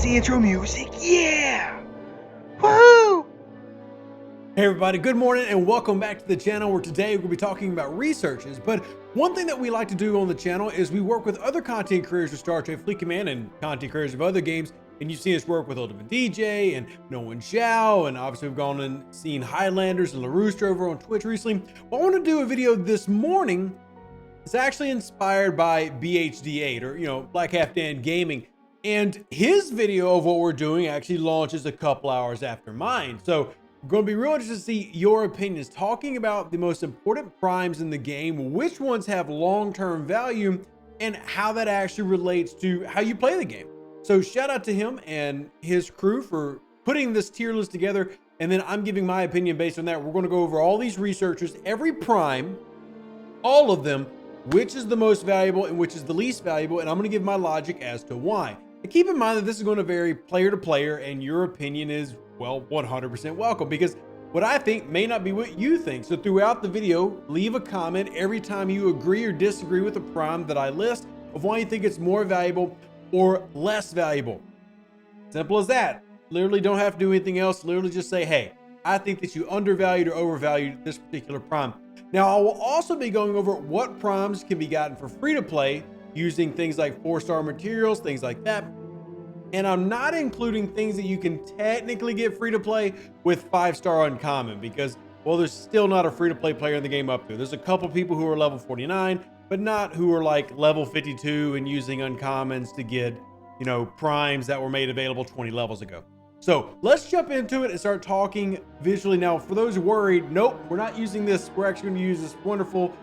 the intro music. Yeah! Woohoo! Hey everybody, good morning and welcome back to the channel where today we'll be talking about researches. But one thing that we like to do on the channel is we work with other content creators of Star Trek Fleet Command and content creators of other games. And you've seen us work with Ultimate DJ and No One Shao, and obviously we've gone and seen Highlanders and LaRooster over on Twitch recently. But I want to do a video this morning. It's actually inspired by BHD8 or, Black Half Dan Gaming. And his video of what we're doing actually launches a couple hours after mine. So I'm going to be real interested to see your opinions, talking about the most important primes in the game, which ones have long-term value, and how that actually relates to how you play the game. So shout out to him and his crew for putting this tier list together. And then I'm giving my opinion based on that. We're going to go over all these researchers, every prime, all of them, which is the most valuable and which is the least valuable. And I'm going to give my logic as to why. And keep in mind that this is going to vary player to player, and your opinion is, well, 100% welcome, because what I think may not be what you think. So throughout the video, leave a comment every time you agree or disagree with the prime that I list of why you think it's more valuable or less valuable. Simple as that. Literally don't have to do anything else. Literally just say, hey, I think that you undervalued or overvalued this particular prime. Now, I will also be going over what primes can be gotten for free to play using things like 4-star materials, things like that. And I'm not including things that you can technically get free to play with 5-star uncommon, because, well, there's still not a free to play player in the game up there. There's a couple people who are level 49, but not who are like level 52 and using uncommons to get, primes that were made available 20 levels ago. So let's jump into it and start talking visually. Now, for those worried, nope, we're not using this. We're actually going to use this wonderful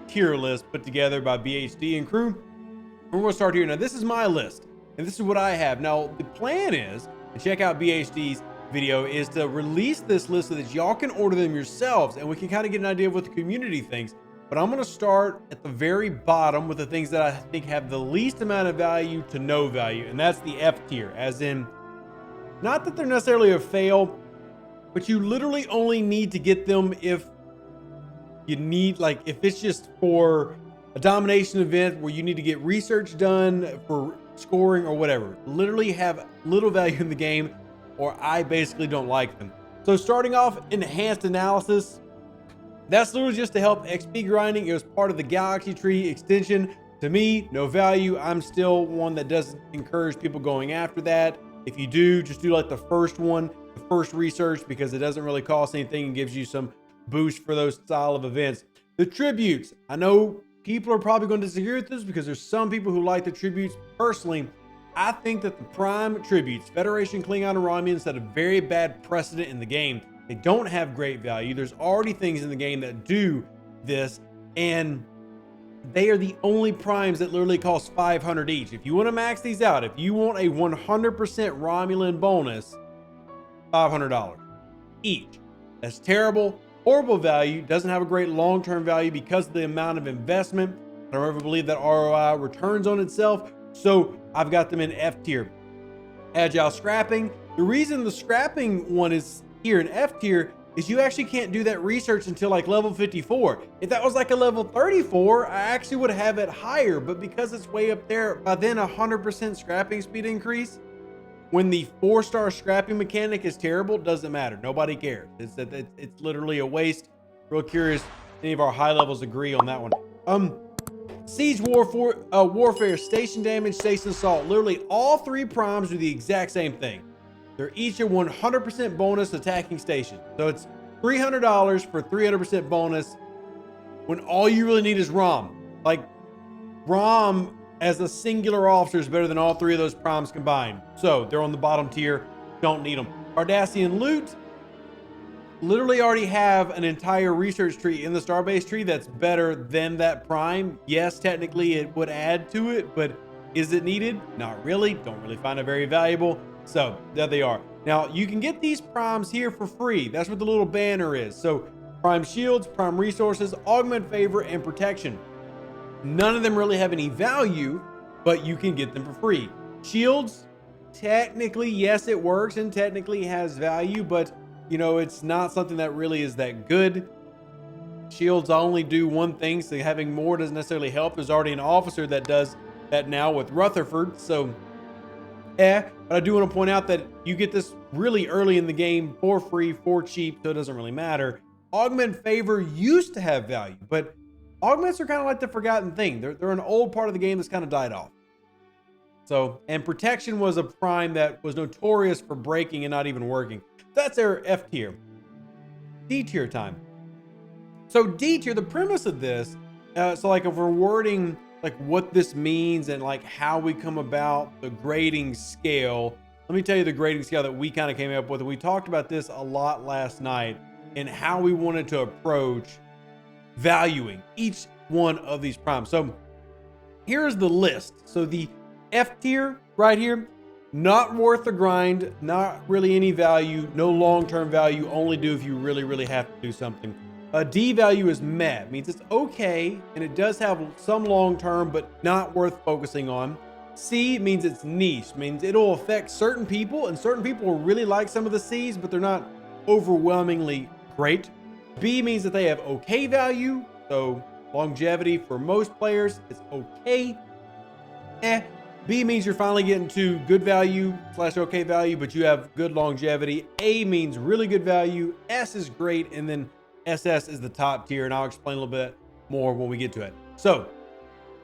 tier list put together by BHD and crew. And we're going to start here. Now, this is my list, and this is what I have. Now, the plan is, and check out BHD's video, is to release this list so that y'all can order them yourselves, and we can kind of get an idea of what the community thinks. But I'm going to start at the very bottom with the things that I think have the least amount of value to no value, and that's the F tier, as in, not that they're necessarily a fail, but you literally only need to get them if you need, like, if it's just for a domination event where you need to get research done for scoring or whatever. Literally have little value in the game, or I basically don't like them. So starting off, enhanced analysis. That's literally just to help XP grinding. It was part of the Galaxy Tree extension. To me, no value. I'm still one that doesn't encourage people going after that. If you do, just do like the first one, the first research, because it doesn't really cost anything and gives you some boost for those style of events. The tributes. I know people are probably going to disagree with this because there's some people who like the tributes. Personally, I think that the prime tributes, Federation, Klingon, and Romulan, set a very bad precedent in the game. They don't have great value. There's already things in the game that do this, and they are the only primes that literally cost 500 each. If you want to max these out, if you want a 100% Romulan bonus, $500 each. That's terrible, horrible value. Doesn't have a great long-term value because of the amount of investment. I don't ever believe that ROI returns on itself. So I've got them in F tier. Agile scrapping. The reason the scrapping one is here in F tier is you actually can't do that research until like level 54. If that was like a level 34, I actually would have it higher, but because it's way up there, by then 100% scrapping speed increase, when the 4-star scrapping mechanic is terrible, doesn't matter. Nobody cares. It's literally a waste. Real curious, any of our high levels agree on that one. Siege warfare, station damage, station assault. Literally all three primes do the exact same thing. They're each a 100% bonus attacking station. So it's $300 for 300% bonus when all you really need is ROM. Like, ROM as a singular officer is better than all three of those primes combined. So they're on the bottom tier. Don't need them. Cardassian loot. Literally already have an entire research tree in the Starbase tree that's better than that prime. Yes, technically it would add to it, but is it needed? Not really. Don't really find it very valuable. So there they are. Now you can get these primes here for free. That's what the little banner is. So prime shields, prime resources, augment favor, and protection. None of them really have any value, but you can get them for free. Shields, technically, yes, it works and technically has value, but it's not something that really is that good. Shields only do one thing, so having more doesn't necessarily help. There's already an officer that does that now with Rutherford, so But I do want to point out that you get this really early in the game for free, for cheap, so it doesn't really matter. Augment Favor used to have value, but augments are kind of like the forgotten thing. They're an old part of the game that's kind of died off. So, and Protection was a prime that was notorious for breaking and not even working. That's their F tier. D tier time. So D tier, the premise of this, so like if we're wording like what this means and like how we come about the grading scale, let me tell you the grading scale that we kind of came up with. We talked about this a lot last night and how we wanted to approach valuing each one of these primes. So here's the list. So the F tier right here, not worth the grind, not really any value, no long-term value, only do if you really, really have to do something. A D value is meh, means it's okay, and it does have some long-term, but not worth focusing on. C means it's niche, means it'll affect certain people, and certain people will really like some of the C's, but they're not overwhelmingly great. B means that they have okay value, so longevity for most players, it's okay. B means you're finally getting to good value / okay value, but you have good longevity. A means really good value. S is great, and then SS is the top tier, and I'll explain a little bit more when we get to it. So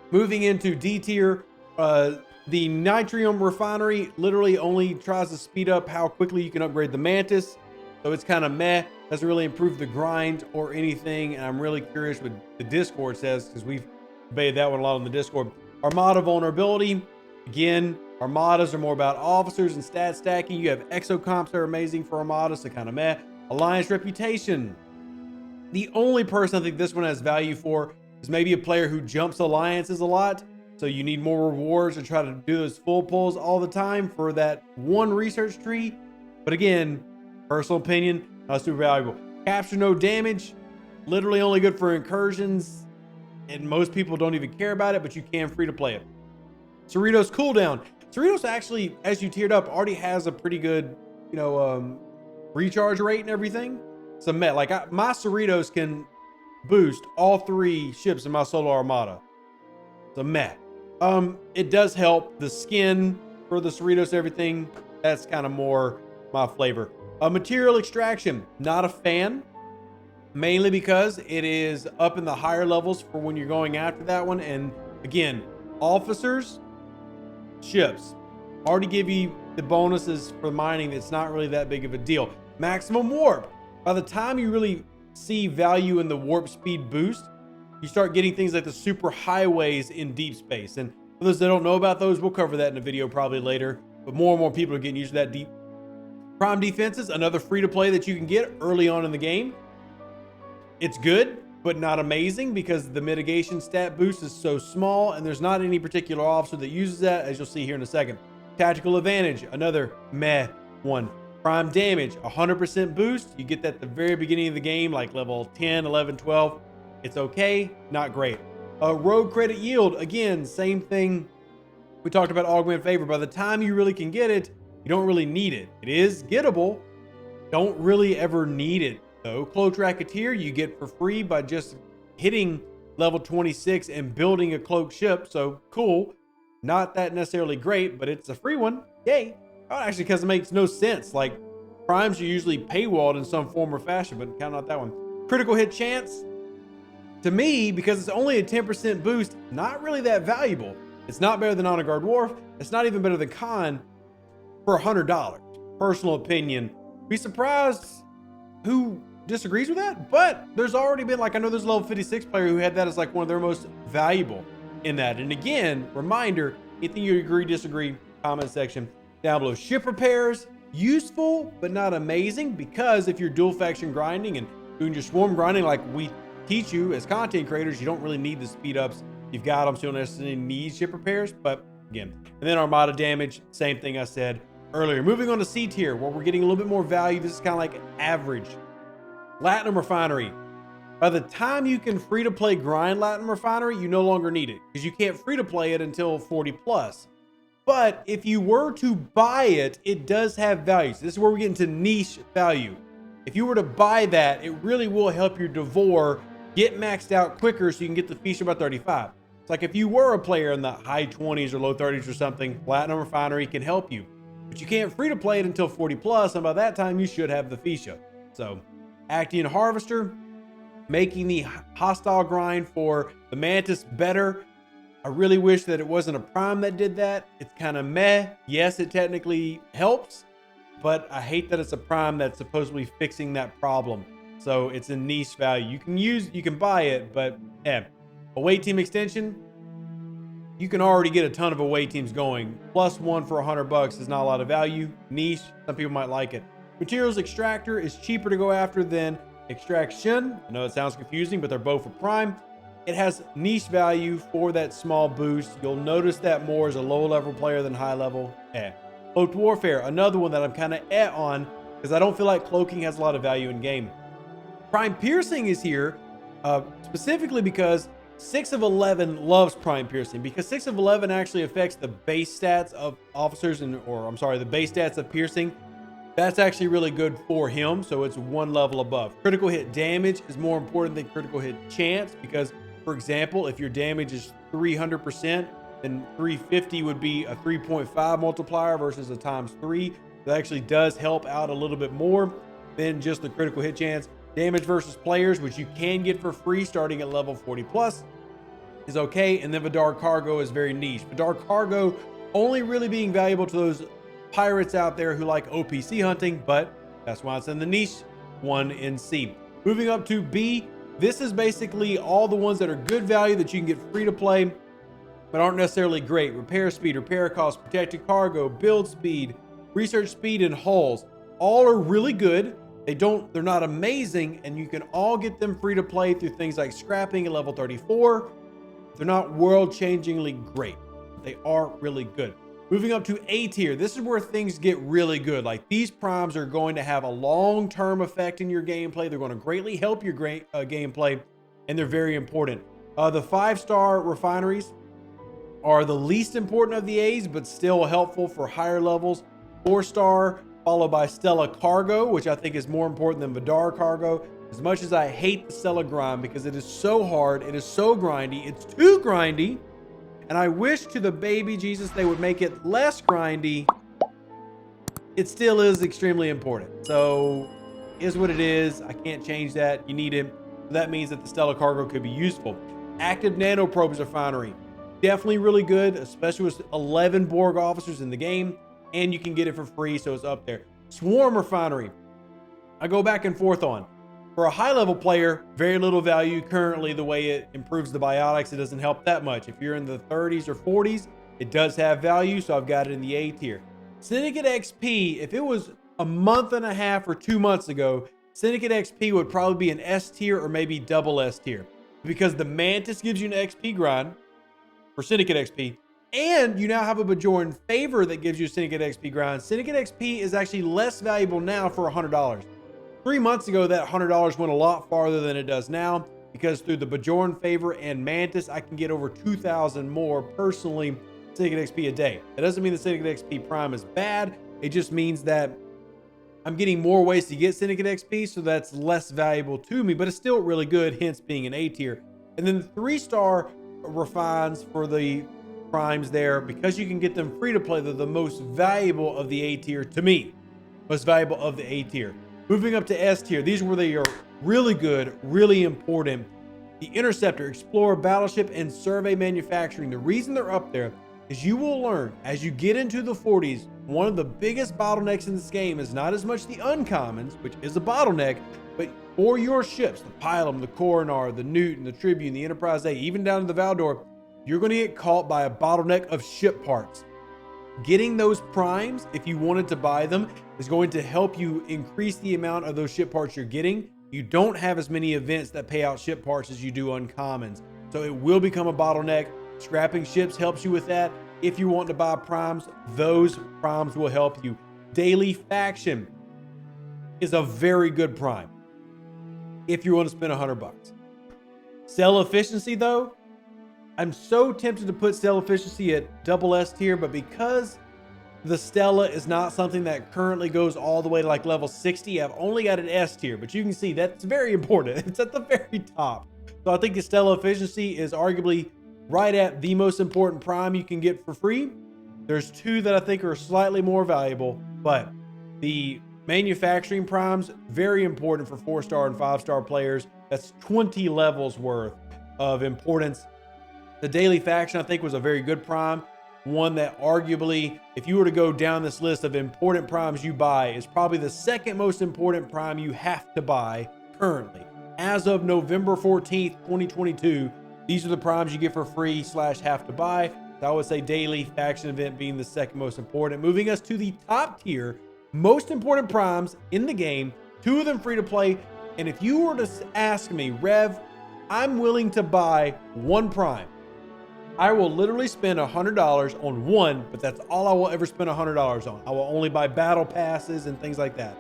moving into D tier, the Nitrium Refinery literally only tries to speed up how quickly you can upgrade the Mantis. So it's kind of meh, doesn't really improve the grind or anything. And I'm really curious what the Discord says, because we've debated that one a lot on the Discord. Armada Vulnerability, again, Armadas are more about officers and stat stacking. You have exocomps that are amazing for Armadas, so kind of meh. Alliance Reputation. The only person I think this one has value for is maybe a player who jumps alliances a lot. So you need more rewards to try to do those full pulls all the time for that one research tree. But again, personal opinion, not super valuable. Capture No Damage, literally only good for incursions, and most people don't even care about it, but you can free to play it. Cerritos Cooldown. Cerritos actually, as you tiered up, already has a pretty good, recharge rate and everything. So my Cerritos can boost all 3 ships in my solo armada. So it does help the skin for the Cerritos, everything. That's kind of more my flavor. Material Extraction, not a fan, mainly because it is up in the higher levels for when you're going after that one. And again, officers, ships already give you the bonuses for mining. It's not really that big of a deal. Maximum Warp. By the time you really see value in the warp speed boost, you start getting things like the super highways in deep space. And for those that don't know about those, we'll cover that in a video probably later. But more and more people are getting used to that deep. Prime Defenses, another free to play that you can get early on in the game. It's good, but not amazing because the mitigation stat boost is so small and there's not any particular officer that uses that, as you'll see here in a second. Tactical Advantage, another meh one. Prime Damage, 100% boost. You get that at the very beginning of the game, like level 10, 11, 12. It's okay, not great. Rogue Credit Yield, again, same thing. We talked about Augment Favor. By the time you really can get it, you don't really need it. It is gettable. Don't really ever need it though. Cloak Racketeer, you get for free by just hitting level 26 and building a cloak ship. So cool. Not that necessarily great, but it's a free one. Yay. Oh, actually, because it makes no sense. Like, primes are usually paywalled in some form or fashion, but kind of not that one. Critical Hit Chance, to me, because it's only a 10% boost, not really that valuable. It's not better than Honor Guard Wharf. It's not even better than Khan for $100. Personal opinion. Be surprised who disagrees with that, but there's already been, like, I know there's a level 56 player who had that as like one of their most valuable in that. And again, reminder, anything you agree, disagree, comment section down below. Ship repairs, useful, but not amazing, because if you're dual faction grinding and doing your swarm grinding like we teach you as content creators, you don't really need the speed ups. You've got them, so you don't necessarily need ship repairs, but again. And then Armada Damage, same thing I said earlier. Moving on to C tier, where we're getting a little bit more value. This is kind of like average. Latinum Refinery. By the time you can free to play grind Latinum Refinery, you no longer need it because you can't free to play it until 40 plus. But if you were to buy it, it does have value. So this is where we get into niche value. If you were to buy that, it really will help your Devore get maxed out quicker so you can get the feature by 35. It's like if you were a player in the high 20s or low 30s or something, Platinum Refinery can help you. but you can't free to play it until 40 plus, and by that time you should have the Fisha. So Actian Harvester, making the hostile grind for the Mantis better. I really wish that it wasn't a prime that did that. It's kind of meh. Yes, it technically helps, but I hate that it's a prime that's supposedly fixing that problem. So it's a niche value. You can buy it, but away team extension, you can already get a ton of away teams going. Plus one for $100 is not a lot of value. Niche, some people might like it. Materials Extractor is cheaper to go after than Extraction. I know it sounds confusing, but they're both a prime. It has niche value for that small boost. You'll notice that more as a low level player than high level. Cloaked Warfare, another one that I'm kind of on because I don't feel like cloaking has a lot of value in game. Prime Piercing is here specifically because 6 of 11 loves Prime Piercing, because 6 of 11 actually affects the base stats of officers the base stats of piercing. That's actually really good for him, so it's one level above. Critical hit damage is more important than critical hit chance because, for example, if your damage is 300%, then 350 would be a 3.5 multiplier versus a ×3. That actually does help out a little bit more than just the critical hit chance. Damage versus players, which you can get for free starting at level 40 plus, is okay. And then Vidar Cargo is very niche. Vidar Cargo only really being valuable to those pirates out there who like OPC hunting, but that's why it's in the niche one in C. Moving up to B, this is basically all the ones that are good value that you can get free to play, but aren't necessarily great. Repair speed, repair cost, protected cargo, build speed, research speed, and hulls. All are really good. They're not amazing, and you can all get them free to play through things like scrapping at level 34. They're not world-changingly great. They are really good. Moving up to A tier, this is where things get really good. Like, these primes are going to have a long-term effect in your gameplay. They're going to greatly help your gameplay, and they're very important. The 5-star refineries are the least important of the A's, but still helpful for higher levels. 4-star, followed by Stella Cargo, which I think is more important than Vidar Cargo. As much as I hate the Stella grind because it is so hard, it is so grindy, it's too grindy, and I wish to the baby Jesus they would make it less grindy, it still is extremely important. So, is what it is. I can't change that. You need it. That means that the Stella Cargo could be useful. Active Nanoprobes Refinery. Definitely really good, especially with 11 Borg officers in the game, and you can get it for free, so it's up there. Swarm Refinery. I go back and forth on. For a high-level player, very little value currently. The way it improves the biotics, it doesn't help that much. If you're in the 30s or 40s, it does have value, so I've got it in the A tier. Syndicate XP, if it was a month and a half or 2 months ago, Syndicate XP would probably be an S tier or maybe double S tier. Because the Mantis gives you an XP grind for Syndicate XP, and you now have a Bajoran Favor that gives you a Syndicate XP grind. Syndicate XP is actually less valuable now for $100. 3 months ago, that $100 went a lot farther than it does now, because through the Bajoran Favor and Mantis, I can get over 2,000 more personally Syndicate XP a day. That doesn't mean the Syndicate XP Prime is bad. It just means that I'm getting more ways to get Syndicate XP, so that's less valuable to me, but it's still really good, hence being an A tier. And then the 3-star refines for the primes there, because you can get them free to play. They're the most valuable of the A tier to me. Most valuable of the A tier. Moving up to S tier, these are where they are really good, really important. The Interceptor, Explorer, Battleship, and Survey Manufacturing. The reason they're up there is you will learn as you get into the 40s, one of the biggest bottlenecks in this game is not as much the uncommons, which is a bottleneck, but for your ships, the Pilum, the Coronar, the Newton, the Tribune, the Enterprise A, even down to the Valdor, you're going to get caught by a bottleneck of ship parts. Getting those primes, if you wanted to buy them, is going to help you increase the amount of those ship parts you're getting. You don't have as many events that pay out ship parts as you do uncommons. So it will become a bottleneck. Scrapping ships helps you with that. If you want to buy primes, those primes will help you. Daily Faction is a very good prime if you want to spend $100. Cell Efficiency though, I'm so tempted to put Cell Efficiency at double S tier, but because the Stella is not something that currently goes all the way to like level 60, I've only got an S tier, but you can see that's very important. It's at the very top. So I think the Stella Efficiency is arguably right at the most important prime you can get for free. There's two that I think are slightly more valuable, but the manufacturing primes, very important for 4-star and 5-star players. That's 20 levels worth of importance. The daily faction, I think, was a very good prime. One that arguably, if you were to go down this list of important primes you buy, is probably the second most important prime you have to buy currently. As of November 14th, 2022, these are the primes you get for free / have to buy. So I would say daily faction event being the second most important. Moving us to the top tier, most important primes in the game, 2 of them free to play. And if you were to ask me, Rev, I'm willing to buy 1 prime. I will literally spend $100 on 1, but that's all I will ever spend $100 on. I will only buy battle passes and things like that.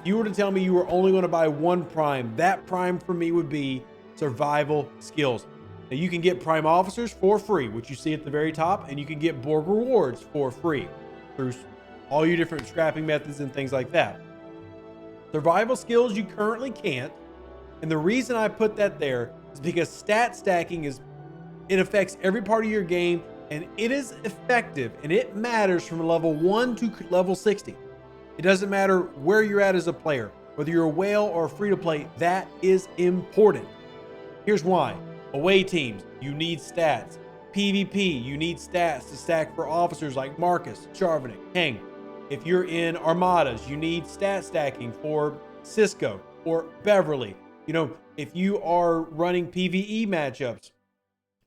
If you were to tell me you were only going to buy 1 prime, that prime for me would be survival skills. Now you can get prime officers for free, which you see at the very top, and you can get Borg rewards for free through all your different scrapping methods and things like that. Survival skills you currently can't. And the reason I put that there is because stat stacking it affects every part of your game, and it is effective, and it matters from level 1 to level 60. It doesn't matter where you're at as a player, whether you're a whale or free to play, that is important. Here's why. Away teams, you need stats. PvP, you need stats to stack for officers like Marcus, Charvenik, Heng. If you're in armadas, you need stat stacking for Cisco or Beverly. You know, if you are running PvE matchups,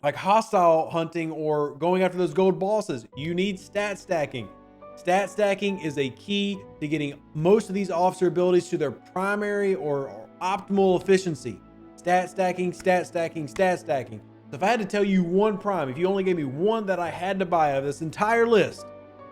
like hostile hunting or going after those gold bosses, you need stat stacking. Stat stacking is a key to getting most of these officer abilities to their primary or optimal efficiency. Stat stacking, stat stacking, stat stacking. So if I had to tell you 1 prime, if you only gave me 1 that I had to buy of this entire list,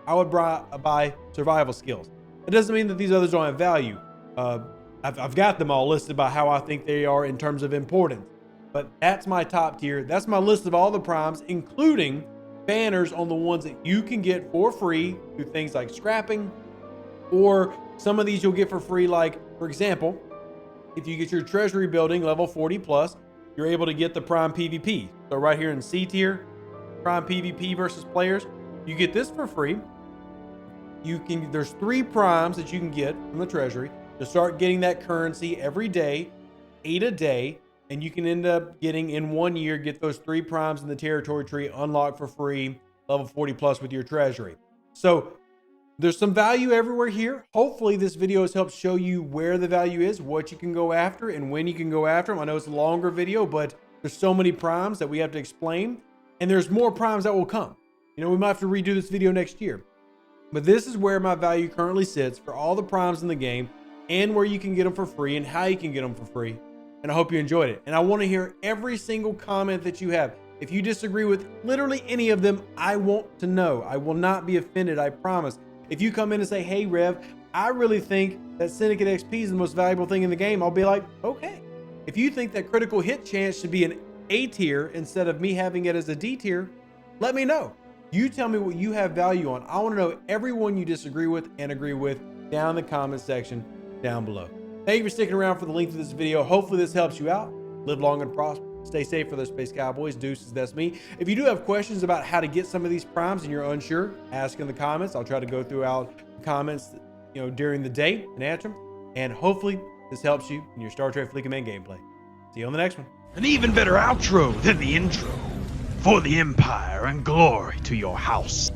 I would buy survival skills. It doesn't mean that these others don't have value. I've got them all listed by how I think they are in terms of importance. But that's my top tier. That's my list of all the primes, including banners on the ones that you can get for free through things like scrapping, or some of these you'll get for free. Like, for example, if you get your treasury building level 40 plus, you're able to get the prime PvP. So right here in C tier, prime PvP versus players, you get this for free. There's 3 primes that you can get from the treasury to start getting that currency every day, 8 a day. And you can end up getting in 1 year, get those 3 primes in the territory tree unlocked for free, level 40 plus with your treasury. So there's some value everywhere here. Hopefully this video has helped show you where the value is, what you can go after, and when you can go after them. I know it's a longer video, but there's so many primes that we have to explain, and there's more primes that will come. You know, we might have to redo this video next year. But this is where my value currently sits for all the primes in the game, and where you can get them for free and how you can get them for free. And I hope you enjoyed it. And I want to hear every single comment that you have. If you disagree with literally any of them, I want to know. I will not be offended, I promise. If you come in and say, hey, Rev, I really think that Syndicate XP is the most valuable thing in the game, I'll be like, okay. If you think that critical hit chance should be an A tier instead of me having it as a D tier, let me know. You tell me what you have value on. I want to know everyone you disagree with and agree with down in the comment section down below. Thank you for sticking around for the length of this video. Hopefully this helps you out. Live long and prosper. Stay safe for those Space Cowboys. Deuces, that's me. If you do have questions about how to get some of these primes and you're unsure, ask in the comments. I'll try to go throughout the comments, during the day and answer them. And hopefully this helps you in your Star Trek Fleet Command gameplay. See you on the next one. An even better outro than the intro. For the Empire and glory to your house.